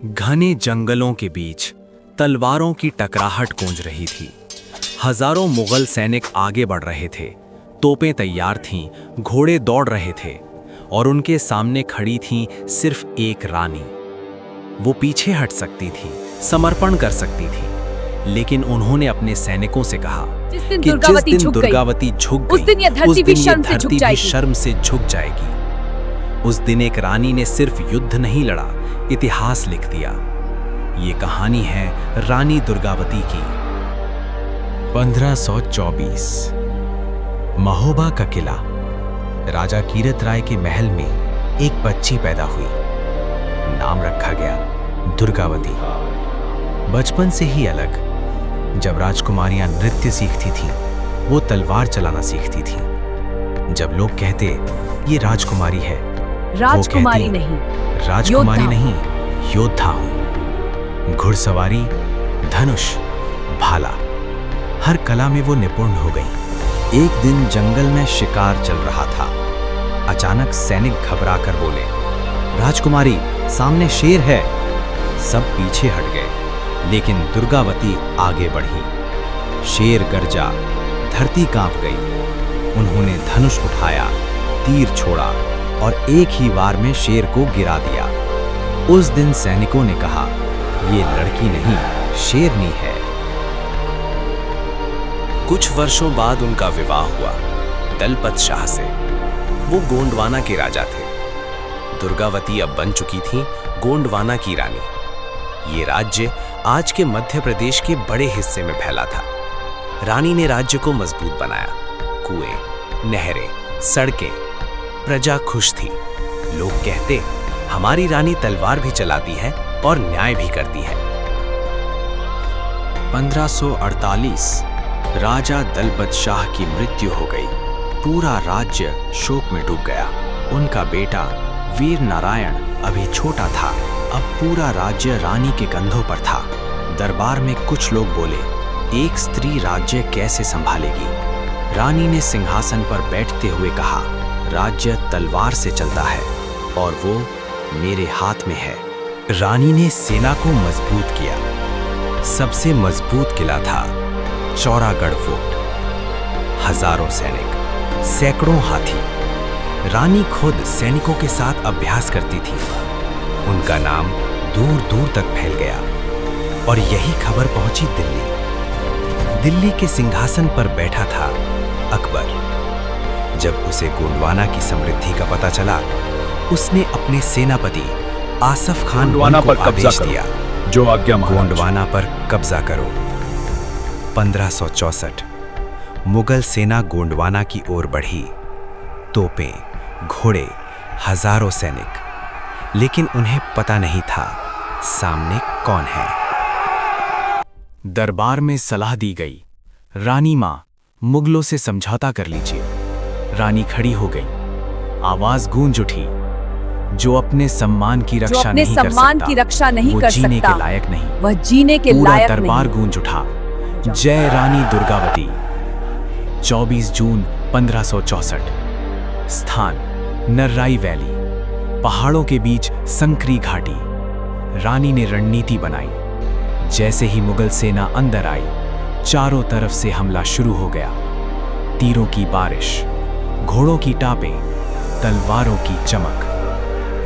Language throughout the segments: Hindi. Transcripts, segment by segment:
घने जंगलों के बीच तलवारों की टकराहट गूंज रही थी। हजारों मुगल सैनिक आगे बढ़ रहे थे, तोपें तैयार थीं, घोड़े दौड़ रहे थे और उनके सामने खड़ी थी सिर्फ एक रानी। वो पीछे हट सकती थी, समर्पण कर सकती थी, लेकिन उन्होंने अपने सैनिकों से कहा कि जिस दिन दुर्गावती झुक गई, उस दिन ये धरती भी शर्म से झुक जाएगी। उस दिन एक रानी ने सिर्फ युद्ध नहीं लड़ा, इतिहास लिख दिया। ये कहानी है रानी दुर्गावती की। 1524 महोबा का किला। राजा कीरत राय के महल में एक बच्ची पैदा हुई। नाम रखा गया दुर्गावती। बचपन से ही अलग, जब राजकुमारियां नृत्य सीखती थीं, वो तलवार चलाना सीखती थीं। जब लोग कहते ये राजकुमारी है, राजकुमारी नहीं, राजकुमारी नहीं, योद्धा हूं। घुड़सवारी, धनुष, भाला, हर कला में वो निपुण हो गई। एक दिन जंगल में शिकार चल रहा था। अचानक सैनिक घबराकर बोले, राजकुमारी, सामने शेर है। सब पीछे हट गए, लेकिन दुर्गावती आगे बढ़ी। शेर गरजा, धरती कांप गई। उन्होंने धनुष उठाया, तीर छोड़ा और एक ही वार में शेर को गिरा दिया। उस दिन सैनिकों ने कहा, ये लड़की नहीं, शेरनी है। कुछ वर्षों बाद उनका विवाह हुआ दलपत शाह से। वो गोंडवाना के राजा थे। दुर्गावती अब बन चुकी थी गोंडवाना की रानी। ये राज्य आज के मध्य प्रदेश के बड़े हिस्से में फैला था। रानी ने राज्य को मजबूत बनाया। कुएं, नहरें, सड़कें, प्रजा खुश थी। लोग कहते, हमारी रानी तलवार भी चलाती है और न्याय भी करती है। 1548 राजा दलपत शाह की मृत्यु हो गई। पूरा राज्य शोक में डूब गया। उनका बेटा वीर नारायण अभी छोटा था। अब पूरा राज्य रानी के कंधों पर था। दरबार में कुछ लोग बोले, एक स्त्री राज्य कैसे संभालेगी? रानी ने सिंहासन पर बैठते हुए कहा, राज्य तलवार से चलता है और वो मेरे हाथ में है। रानी ने सेना को मजबूत किया। सबसे मजबूत किला था चौरागढ़ फोर्ट। हजारों सैनिक, सैकड़ों हाथी। रानी खुद सैनिकों के साथ अभ्यास करती थी। उनका नाम दूर दूर तक फैल गया और यही खबर पहुंची दिल्ली। दिल्ली के सिंहासन पर बैठा था अकबर। जब उसे गोंडवाना की समृद्धि का पता चला, उसने अपने सेनापति आसफ खान को आदेश दिया, जो आज्ञा महाराज। गोंडवाना पर कब्जा करो। 1564 मुगल सेना गोंडवाना की ओर बढ़ी। तोपें, घोड़े, हजारों सैनिक, लेकिन उन्हें पता नहीं था सामने कौन है। दरबार में सलाह दी गई, रानी मां, मुगलों से समझौता कर लीजिए। रानी खड़ी हो गई। आवाज गूंज उठी, जो अपने सम्मान की रक्षा नहीं कर सकता, वो जीने के लायक नहीं। वह जीने के पूरा लायक दरबार नहीं। गूंज उठा, जय रानी दुर्गावती। 24 जून 1564। स्थान नर्राई वैली, पहाड़ों के बीच संकरी घाटी। रानी ने रणनीति बनाई। जैसे ही मुगल सेना अंदर आई, चारों तरफ से हमला शुरू हो गया। तीरों की बारिश, घोड़ों की टापें, तलवारों की चमक।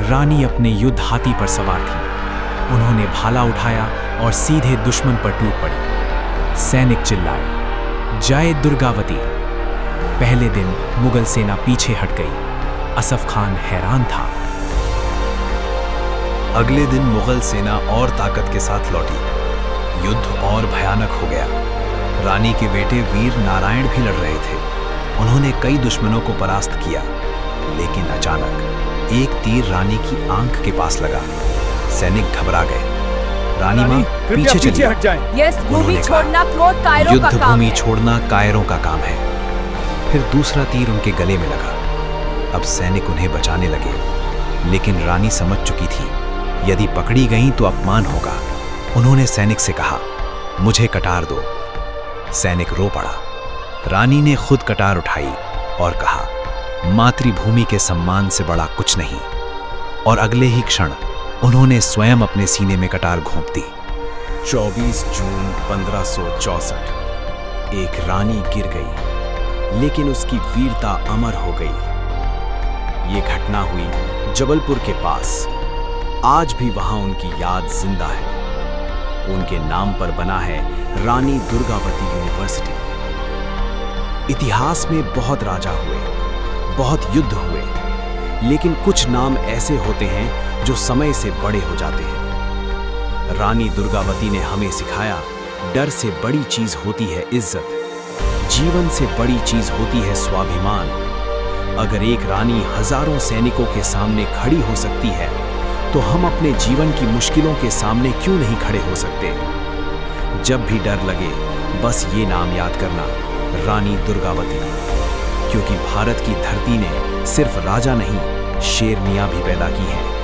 रानी अपने युद्ध हाथी पर सवार थी। उन्होंने भाला उठाया और सीधे दुश्मन पर टूट पड़ी। सैनिक चिल्लाए, जय दुर्गावती। पहले दिन मुगल सेना पीछे हट गई। असफ खान हैरान था। अगले दिन मुगल सेना और ताकत के साथ लौटी। युद्ध और भयानक हो गया। रानी के बेटे वीर नारायण भी लड़ रहे थे। उन्होंने कई दुश्मनों को परास्त किया, लेकिन अचानक एक तीर रानी की आंख के पास लगा। सैनिक घबरा गए। रानी मां, पीछे चलिए। हट जाएं। भूमि छोड़ना क्रोध कायरों का युद्ध काम भूमि है। छोड़ना कायरों का काम है। फिर दूसरा तीर उनके गले में लगा। अब सैनिक उन्हें बचाने लगे, लेकिन रानी समझ चुकी थी, यदि पकड़ी गईं तो अपमान होगा। उन्होंने सैनिक से कहा, मुझे कटार दो। सैनिक रो पड़ा। रानी ने खुद कटार उठाई और कहा, मातृभूमि के सम्मान से बड़ा कुछ नहीं। और अगले ही क्षण उन्होंने स्वयं अपने सीने में कटार घोंप दी। 24 जून 1564 एक रानी गिर गई, लेकिन उसकी वीरता अमर हो गई। ये घटना हुई जबलपुर के पास। आज भी वहां उनकी याद जिंदा है। उनके नाम पर बना है रानी दुर्गावती यूनिवर्सिटी। इतिहास में बहुत राजा हुए, बहुत युद्ध हुए, लेकिन कुछ नाम ऐसे होते हैं जो समय से बड़े हो जाते हैं। रानी दुर्गावती ने हमें सिखाया, डर से बड़ी चीज होती है इज्जत, जीवन से बड़ी चीज होती है स्वाभिमान। अगर एक रानी हजारों सैनिकों के सामने खड़ी हो सकती है, तो हम अपने जीवन की मुश्किलों के सामने क्यों नहीं खड़े हो सकते? जब भी डर लगे, बस ये नाम याद करना, रानी दुर्गावती, क्योंकि भारत की धरती ने सिर्फ राजा नहीं, शेरनियां भी पैदा की हैं।